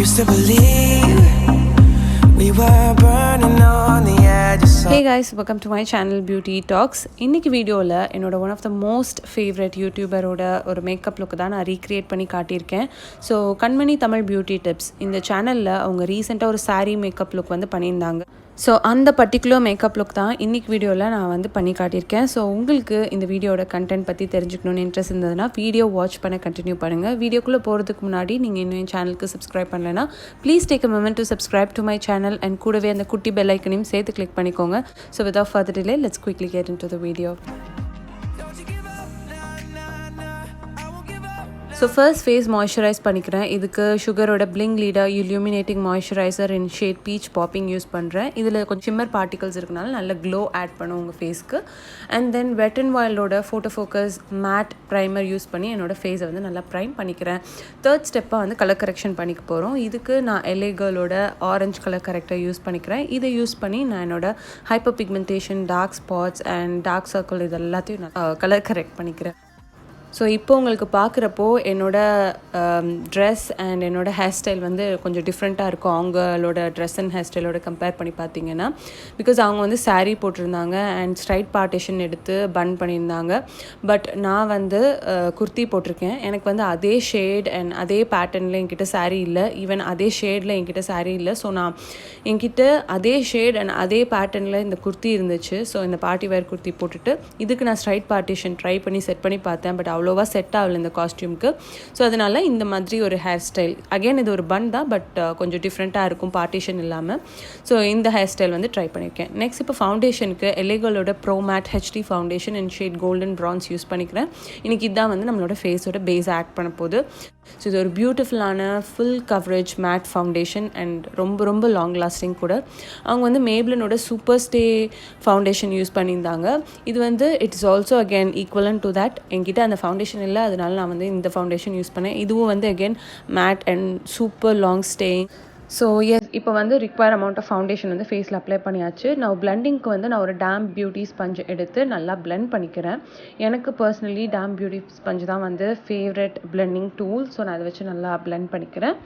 used to believe we were burning on the edge of sun. Hey guys, welcome to my channel Beauty Talks. இன்னைக்கு வீடியோவில் என்னோட one of the most favourite யூடியூபரோட ஒரு makeup லுக்கு தான் நான் recreate பண்ணி காட்டியிருக்கேன். ஸோ கண்மணி தமிழ் பியூட்டி டிப்ஸ் இந்த சேனலில் அவங்க ரீசெண்டாக ஒரு சாரீ மேக்கப் லுக் வந்து பண்ணியிருந்தாங்க. ஸோ அந்த பர்டிகுலர் மேக்கப் லுக் தான் இன்றைக்கி வீடியோவில் நான் வந்து பண்ணி காட்டியிருக்கேன். ஸோ உங்களுக்கு இந்த வீடியோட கண்டென்ட் பற்றி தெரிஞ்சுக்கணுன்னு இன்ட்ரெஸ்ட் இருந்ததுன்னா வீடியோ வாட்ச் பண்ண கண்டினியூ பண்ணுங்கள். வீடியோக்குள்ளே போகிறதுக்கு முன்னாடி நீங்கள் இன்னும் என் சேனலுக்கு சப்ஸ்கிரைப் பண்ணலைன்னா please take a moment to subscribe to my channel and கூடவே அந்த குட்டி பெல் ஐக்கனையும் சேர்த்து கிளிக் பண்ணிக்கோங்க. So without further delay let's quickly get into the video. So first face moisturise பண்ணிக்கிறேன். இதுக்கு சுகரோட bling leader illuminating moisturiser in shade peach popping use பண்ணுறேன். இதில் கொஞ்சம் சிம்மர் பார்ட்டிகல்ஸ் இருக்கனால நல்ல க்ளோ ஆட் பண்ணும் உங்கள் ஃபேஸ்க்கு. அண்ட் தென் வெட் அண்ட் வைல்டோட photo focus matte primer use பண்ணி என்னோடய ஃபேஸை வந்து நல்லா ப்ரைம் பண்ணிக்கிறேன். தேர்ட் ஸ்டெப்பாக வந்து கலர் கரெக்ஷன் பண்ணிக்க போகிறோம். இதுக்கு நான் LA கேர்ளோட ஆரஞ்ச் கலர் கரெக்டர் யூஸ் பண்ணிக்கிறேன். இதை யூஸ் பண்ணி நான் என்னோடய hyperpigmentation, dark spots and dark circle இது எல்லாத்தையும் நான் கலர் கரெக்ட் பண்ணிக்கிறேன். ஸோ இப்போ உங்களுக்கு பார்க்குறப்போ என்னோடய ட்ரெஸ் அண்ட் என்னோடய ஹேர் ஸ்டைல் வந்து கொஞ்சம் டிஃப்ரெண்ட்டாக இருக்கும் அவங்களோட ட்ரெஸ் அண்ட் ஹேர் ஸ்டைலோட கம்பேர் பண்ணி பார்த்தீங்கன்னா. பிகாஸ் அவங்க வந்து சாரீ போட்டிருந்தாங்க அண்ட் ஸ்ட்ரைட் பார்ட்டிஷன் எடுத்து பன் பண்ணியிருந்தாங்க. பட் நான் வந்து குர்த்தி போட்டிருக்கேன். எனக்கு வந்து அதே ஷேட் அண்ட் அதே பேட்டர்னில் என்கிட்ட சாரீ இல்லை. ஈவன் அதே ஷேடில் என்கிட்ட சாரீ இல்லை. ஸோ நான் என்கிட்ட அதே ஷேட் அண்ட் அதே பேட்டர்னில் இந்த குர்த்தி இருந்துச்சு. ஸோ இந்த பார்ட்டி வேர் குர்த்தி போட்டுட்டு இதுக்கு நான் ஸ்ட்ரைட் பார்ட்டிஷன் ட்ரை பண்ணி செட் பண்ணி பார்த்தேன். பட் அவ்வளோவா செட் ஆகல இந்த காஸ்டியூமுக்கு. ஸோ அதனால் இந்த மாதிரி ஒரு ஹேர் ஸ்டைல், அகெயின் இது ஒரு பன் தான் பட் கொஞ்சம் டிஃப்ரெண்ட்டாக இருக்கும் பார்ட்டிஷன் இல்லாமல். ஸோ இந்த ஹேர் ஸ்டைல் வந்து ட்ரை பண்ணியிருக்கேன். நெக்ஸ்ட் இப்போ ஃபவுண்டேஷனுக்கு LA கேர்ளோட pro matte HD foundation in shade golden bronze use பண்ணிக்கிறேன். இன்றைக்கி இதான் வந்து நம்மளோட ஃபேஸோட பேஸ் ஆட் பண்ண போகுது. ஸோ இது ஒரு பியூட்டிஃபுல்லான full coverage matte foundation and ரொம்ப ரொம்ப லாங் லாஸ்டிங் கூட. அவங்க வந்து மேப்ளினோட சூப்பர் ஸ்டே ஃபவுண்டேஷன் யூஸ் பண்ணியிருந்தாங்க. இது வந்து it's also again equivalent to that. என்கிட்ட அந்த ஃபவுண்டேஷன் இல்லை, அதனால நான் வந்து இந்த ஃபவுண்டேஷன் யூஸ் பண்ணேன். இதுவும் வந்து again matte and super long staying. So yes, இப்போ வந்து ரிக்வயர் அமௌண்ட் ஆஃப் ஃபவுண்டேஷன் வந்து ஃபேஸில் அப்ளை பண்ணியாச்சு. நான் பிளெண்டிங்க்கு வந்து நான் ஒரு டேம் பியூட்டி ஸ்பஞ்ச் எடுத்து நல்லா பிளெண்ட் பண்ணிக்கிறேன். எனக்கு பர்சனலி டேம் பியூட்டி ஸ்பஞ்ச் தான் வந்து ஃபேவரட் பிளெண்டிங் டூல். ஸோ நான் அதை வச்சு நல்லா பிளெண்ட் பண்ணிக்கிறேன்.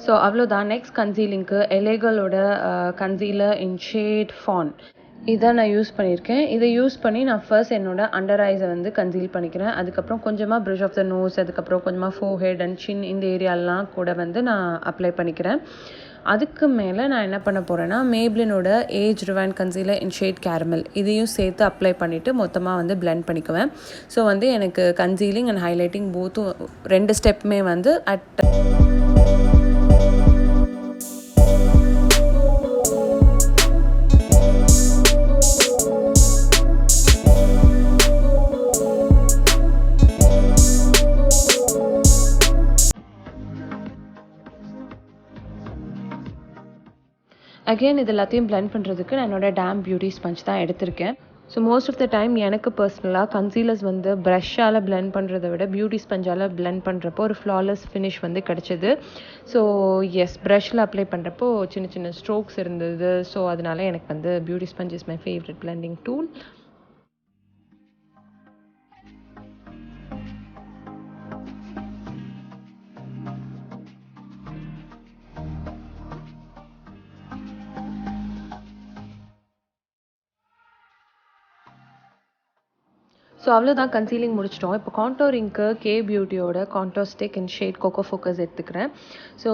ஸோ அவ்வளோதான். நெக்ஸ்ட் கன்சீலிங்க்கு LA கேர்ளோட கன்சீலர் இன் ஷேட் ஃபான் இதை நான் யூஸ் பண்ணியிருக்கேன். இதை யூஸ் பண்ணி நான் ஃபர்ஸ்ட் என்னோட அண்டர் ஐஸை வந்து கன்சீல் பண்ணிக்கிறேன். அதுக்கப்புறம் கொஞ்சமாக ப்ரிஷ் ஆஃப் த நோஸ், அதுக்கப்புறம் கொஞ்சமாக ஃபோர்ஹெட் அண்ட் சின் இந்த ஏரியாலாம் கூட வந்து நான் அப்ளை பண்ணிக்கிறேன். அதுக்கு மேலே நான் என்ன பண்ண போகிறேன்னா மேப்ளினோட age rewind concealer in shade caramel இதையும் சேர்த்து அப்ளை பண்ணிவிட்டு மொத்தமாக வந்து பிளெண்ட் பண்ணிக்குவேன். ஸோ வந்து எனக்கு கன்சீலிங் அண்ட் ஹைலைட்டிங் போத்தும் ரெண்டு ஸ்டெப்புமே வந்து அகெயின் இது எல்லாத்தையும் பிளெண்ட் பண்ணுறதுக்கு நான் என்னோட டேம் பியூட்டி ஸ்பஞ்ச் தான் எடுத்திருக்கேன். So most of the time எனக்கு பர்சனலாக கன்சீலர்ஸ் வந்து ப்ரஷ்ஷால் பிளெண்ட் பண்ணுறதை விட பியூட்டி ஸ்பஞ்சால் பிளெண்ட் பண்ணுறப்போ ஒரு ஃப்ளாலெஸ் ஃபினிஷ் வந்து கிடச்சிது. ஸோ எஸ், ப்ரஷ்ஷில் அப்ளை பண்ணுறப்போ சின்ன சின்ன ஸ்ட்ரோக்ஸ் இருந்தது. ஸோ அதனால எனக்கு வந்து beauty sponge is my favourite blending tool. So அவ்வளோதான், கன்சீலிங் முடிச்சிட்டோம். இப்போ கான்டோரிங்க்கு கே பியூட்டியோட contour stick in shade cocoa focus எடுத்துக்கிறேன். ஸோ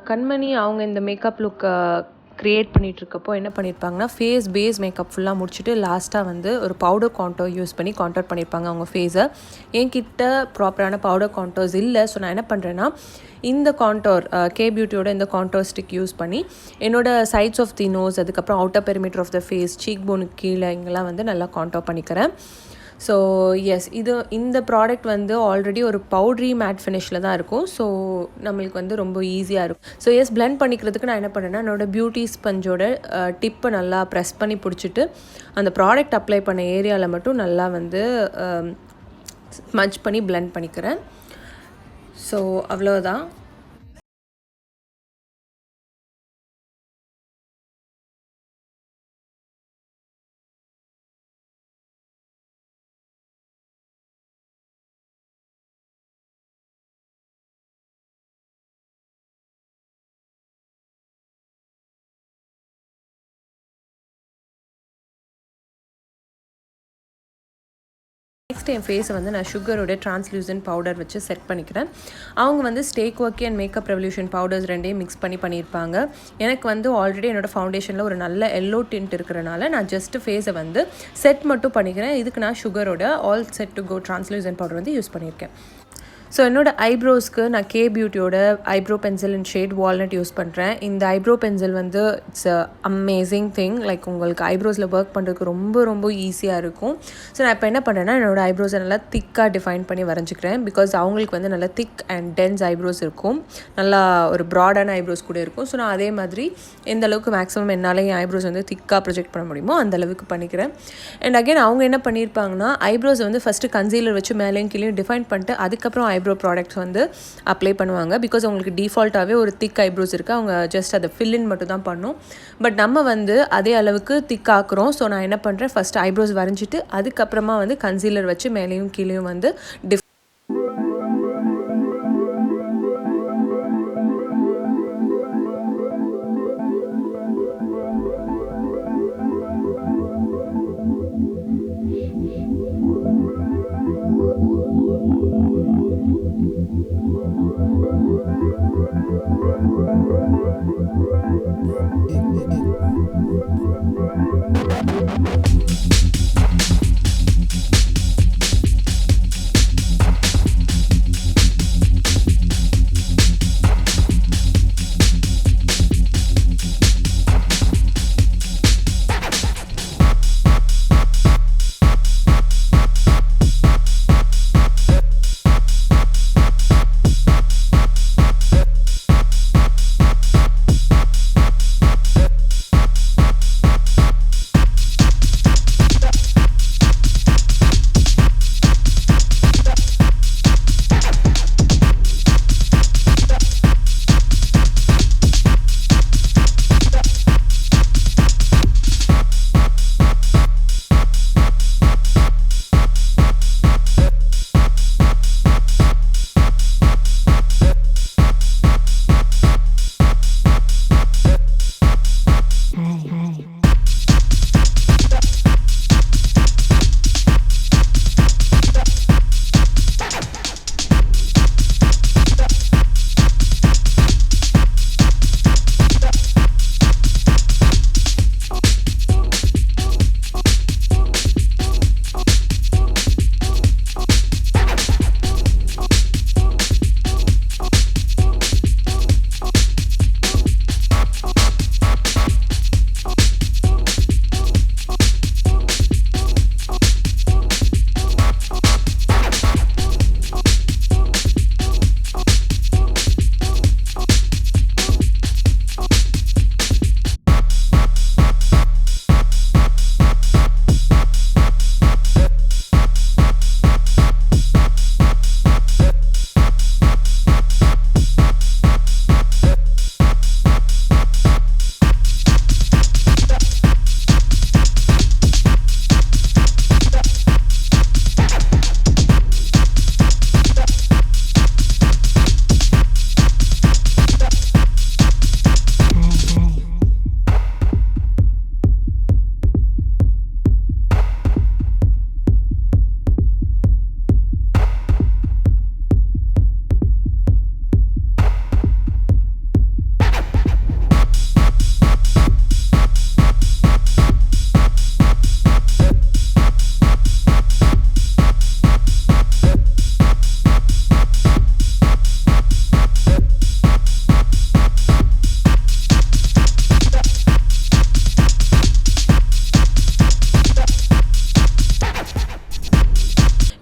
கண்மணி அவங்க இந்த மேக்கப் லுக் க்ரியேட் பண்ணிகிட்ருக்கப்போ என்ன பண்ணியிருப்பாங்கன்னா ஃபேஸ் பேஸ் மேக்கப் ஃபுல்லாக முடிச்சுட்டு லாஸ்ட்டாக வந்து ஒரு பவுடர் கான்டோர் யூஸ் பண்ணி கான்டோர் பண்ணியிருப்பாங்க அவங்க ஃபேஸை. என்கிட்ட ப்ராப்பரான பவுடர் கான்டோர்ஸ் இல்லை. ஸோ நான் என்ன பண்ணுறேன்னா இந்த கான்டோர் கே பியூட்டியோட இந்த கான்டோர் ஸ்டிக் யூஸ் பண்ணி என்னோடய சைட்ஸ் ஆஃப் தி நோஸ், அதுக்கப்புறம் outer perimeter of the face, cheek போனுக்கு கீழே இங்கெல்லாம் வந்து நல்லா கான்டோர் பண்ணிக்கிறேன். ஸோ எஸ், இந்த ப்ராடக்ட் வந்து ஆல்ரெடி ஒரு பவுட்ரி மேட் ஃபினிஷில் தான் இருக்கும். ஸோ நம்மளுக்கு வந்து ரொம்ப ஈஸியாக இருக்கும். ஸோ எஸ், பிளெண்ட் பண்ணிக்கிறதுக்கு நான் என்ன பண்ணேன்னா என்னோடய பியூட்டி ஸ்பஞ்சோட டிப்பை நல்லா ப்ரெஸ் பண்ணி பிடிச்சிட்டு அந்த ப்ராடக்ட் அப்ளை பண்ண ஏரியாவில் மட்டும் நல்லா வந்து ஸ்மஜ் பண்ணி பிளெண்ட் பண்ணிக்கிறேன். ஸோ அவ்வளோதான். நெக்ஸ்ட் என் ஃபேஸை வந்து நான் சுகரோட டிரான்ஸ்லூசன்ட் பவுடர் வச்சு செட் பண்ணிக்கிறேன். அவங்க வந்து stay quirky and makeup revolution powders ரெண்டையும் மிக்ஸ் பண்ணியிருப்பாங்க. எனக்கு வந்து ஆல்ரெடி என்னோடய ஃபவுண்டேஷனில் ஒரு நல்ல எல்லோ டிண்ட் இருக்கிறனால நான் ஜஸ்ட்டு ஃபேஸை வந்து செட் மட்டும் பண்ணிக்கிறேன். இதுக்கு நான் சுகரோட all set to go translucent powder வந்து யூஸ் பண்ணியிருக்கேன். ஸோ என்னோடய ஐப்ரோஸ்க்கு நான் கே பியூட்டியோட eyebrow pencil in shade walnut use பண்ணுறேன். இந்த ஐப்ரோ பென்சில் வந்து இட்ஸ் அமேசிங் திங். லைக் உங்களுக்கு ஐப்ரோஸில் ஒர்க் பண்ணுறதுக்கு ரொம்ப ரொம்ப ஈஸியாக இருக்கும். ஸோ நான் இப்போ என்ன பண்ணுறேன்னா என்னோடய ஐப்ரோஸை நல்லா திக்காக டிஃபைன் பண்ணி வரைஞ்சிக்கிறேன். பிகாஸ் அவங்களுக்கு வந்து நல்லா திக் அண்ட் டென்ஸ் ஐப்ரோஸ் இருக்கும், நல்லா ஒரு ப்ராடான ஐப்ரோஸ் கூட இருக்கும். ஸோ நான் அதே மாதிரி எந்த அளவுக்கு மேக்ஸிமம் என்னால் என் ஐப்ரோஸ் வந்து திக்காக ப்ரொஜெக்ட் பண்ண முடியுமோ அந்த அளவுக்கு பண்ணிக்கிறேன். அண்ட் அகெயின் அவங்க என்ன பண்ணியிருப்பாங்கன்னா ஐப்ரோஸை வந்து ஃபஸ்ட்டு கன்சீலர் வச்சு மேலேயும் கீழே டிஃபைன் பண்ணிட்டு அதுக்கப்புறம் ஐப்ரோ ப்ராடக்ட்ஸ் வந்து அப்ளை பண்ணுவாங்க. பிகாஸ் அவங்களுக்கு டிஃபால்ட்டாகவே ஒரு திக் ஐப்ரோஸ் இருக்குது, அவங்க ஜஸ்ட் அதை ஃபில்லின் மட்டும் தான் பண்ணும். பட் நம்ம வந்து அதே அளவுக்கு திக் ஆக்குறோம். ஸோ நான் என்ன பண்ணுறேன், ஃபஸ்ட்டு ஐப்ரோஸ் வரைஞ்சிட்டு அதுக்கப்புறமா வந்து கன்சீலர் வச்சு மேலேயும் கீழேயும் வந்து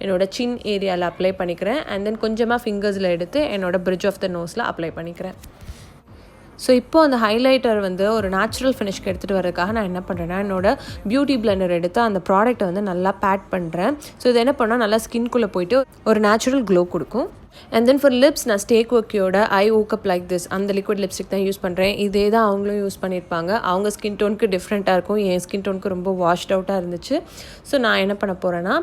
என்னோட சின் ஏரியாவில் அப்ளை பண்ணிக்கிறேன். அண்ட் தென் கொஞ்சமாக ஃபிங்கர்ஸில் எடுத்து என்னோடய பிரிட்ஜ் ஆஃப் த நோஸில் அப்ளை பண்ணிக்கிறேன். ஸோ இப்போது அந்த ஹைலைட்டர் வந்து ஒரு நேச்சுரல் ஃபினிஷ்க்கு எடுத்துகிட்டு வரதுக்காக நான் என்ன பண்ணுறேன்னா என்னோட பியூட்டி பிளெண்டர் எடுத்து அந்த ப்ராடக்ட்டை வந்து நல்லா பேட் பண்ணுறேன். ஸோ இது என்ன பண்ணால் நல்லா ஸ்கின்குள்ளே போயிட்டு ஒரு நேச்சுரல் க்ளோ கொடுக்கும். அண்ட் தென் ஃபார் லிப்ஸ் நான் ஸ்டே குவக்கியோட I woke up like this அந்த லிக்விட் லிப்ஸ்டிக் தான் யூஸ் பண்ணுறேன். இதே தான் அவங்களும் யூஸ் பண்ணியிருப்பாங்க. அவங்க ஸ்கின் டோனுக்கு டிஃப்ரெண்ட்டாக இருக்கும், என் ஸ்கின் டோனுக்கு ரொம்ப வாஷ்ட் அவுட்டாக இருந்துச்சு. ஸோ நான் என்ன பண்ண போகிறேன்னா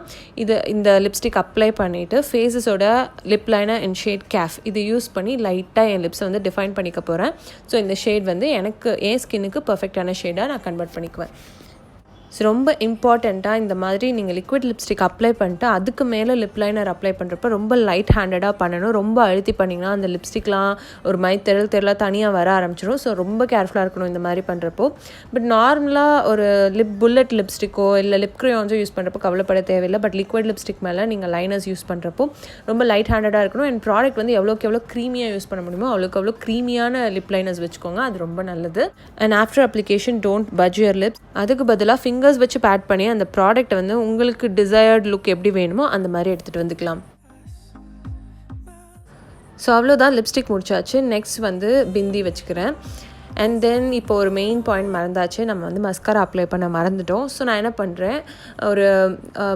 இந்த லிப்ஸ்டிக் அப்ளை பண்ணிவிட்டு ஃபேஸஸோட லிப் லைனர் அண்ட் ஷேட் கேஃப் இது யூஸ் பண்ணி லைட்டாக என் லிப்ஸை வந்து டிஃபைன் பண்ணிக்க போகிறேன். ஸோ இந்த ஷேட் வந்து எனக்கு என் ஸ்கின்னுக்கு பர்ஃபெக்டான ஷேடாக நான் கன்வெர்ட் பண்ணிக்குவேன். ஸோ ரொம்ப இம்பார்ட்டண்ட்டாக இந்த மாதிரி நீங்கள் லிக்விட் லிப்ஸ்டிக் அப்ளை பண்ணிட்டு அதுக்கு மேலே லிப் லைனர் அப்ளை பண்ணுறப்ப ரொம்ப லைட் ஹேண்டடாக பண்ணணும். ரொம்ப அழுத்தி பண்ணிங்கன்னா அந்த லிப்ஸ்டிக்லாம் ஒரு மாதிரி தெருளாக தனியாக வர ஆரம்பிச்சிடும். ஸோ ரொம்ப கேர்ஃபுல்லாக இருக்கணும் இந்த மாதிரி பண்ணுறப்போ. பட் நார்மலாக ஒரு புல்லட் லிப்ஸ்டிக்கோ இல்லை லிப் க்ரையான்ஸோ யூஸ் பண்ணுறப்போ கவலைப்பட தேவையில்லை. பட் லிக்விட் லிப்ஸ்டிக் மேலே நீங்கள் லைனர்ஸ் யூஸ் பண்ணுறப்போ ரொம்ப லைட் ஹேண்டடாக இருக்கணும். அண்ட் ப்ராடக்ட் வந்து எவ்வளோக்கு எவ்வளோ க்ரீமியாக யூஸ் பண்ண முடியுமோ அவ்வளோக்கு க்ரீமியான லிப் லைனர்ஸ் வச்சுக்கோங்க, அது ரொம்ப நல்லது. And after application don't budge your lips. அதுக்கு பதிலாக ஃபிங்கர்ஸ் வச்சு பேட் பண்ணி அந்த ப்ராடக்ட்டை வந்து உங்களுக்கு டிசையர்ட் லுக் எப்படி வேணுமோ அந்த மாதிரி எடுத்துகிட்டு வந்துக்கலாம். ஸோ அவ்வளோதான், லிப்ஸ்டிக் முடிச்சாச்சு. நெக்ஸ்ட் வந்து பிந்தி வச்சுக்கிறேன். அண்ட் தென் இப்போ ஒரு மெயின் பாயிண்ட் மறந்தாச்சு, நம்ம வந்து மஸ்காரா அப்ளை பண்ண மறந்துட்டோம். ஸோ நான் என்ன பண்ணுறேன், ஒரு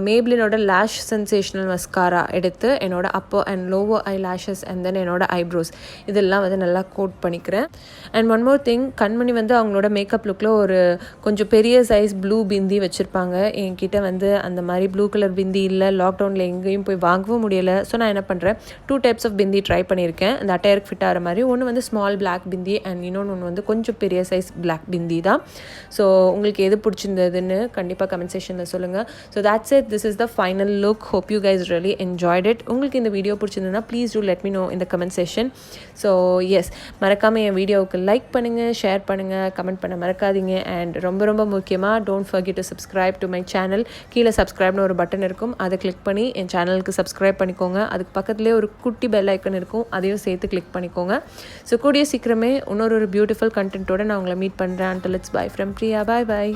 மேப்ளினோட லேஷ் சென்சேஷனல் மஸ்காரா எடுத்து என்னோட upper and lower I lashes and then என்னோட ஐப்ரோஸ் இதெல்லாம் வந்து நல்லா கோட் பண்ணிக்கிறேன். அண்ட் ஒன் மோர் திங், கண்மணி வந்து அவங்களோட மேக்கப் லுக்கில் ஒரு கொஞ்சம் பெரிய சைஸ் ப்ளூ பிந்தி வச்சுருப்பாங்க. என்கிட்ட வந்து அந்த மாதிரி ப்ளூ கலர் பிந்தி இல்லை, லாக்டவுனில் எங்கேயும் போய் வாங்கவும் முடியலை. ஸோ நான் என்ன பண்ணுறேன், 2 டைப்ஸ் ஆஃப் பிந்தி ட்ரை பண்ணியிருக்கேன். அந்த அட்டையருக்கு ஃபிட் ஆகிற மாதிரி ஒன்று வந்து ஸ்மால் பிளாக் பிந்தி அண்ட் இன்னொன்று வந்து கொஞ்சம் பெரிய சைஸ் பிளாக் பிந்தி தான். ஸோ உங்களுக்கு எது பிடிச்சிருந்ததுன்னு கண்டிப்பாக கமெண்ட் செக்ஷனில் சொல்லுங்கள். So that's it, this is the final look. Hope you guys really enjoyed it. உங்களுக்கு இந்த வீடியோ பிடிச்சிருந்ததுன்னா please do let me know in the comment section. So yes, மறக்காமல் என் வீடியோவுக்கு லைக் பண்ணுங்கள், ஷேர் பண்ணுங்கள், கமெண்ட் பண்ண மறக்காதீங்க. அண்ட் ரொம்ப ரொம்ப முக்கியமாக don't forget to subscribe to my channel. கீழே சப்ஸ்கிரைப்னு ஒரு பட்டன் இருக்கும், அதை கிளிக் பண்ணி என் சேனலுக்கு சப்ஸ்கிரைப் பண்ணிக்கோங்க. அதுக்கு பக்கத்துலேயே ஒரு குட்டி பெல் ஐக்கன் இருக்கும், அதையும் சேர்த்து கிளிக் பண்ணிக்கோங்க. ஸோ கூடிய சீக்கிரமே இன்னொரு பியூட்டிஃபுல் கண்டென்ட்டோட நான் உங்களை மீட் பண்ணுறேன். Until it's bye from Priya. Bye bye.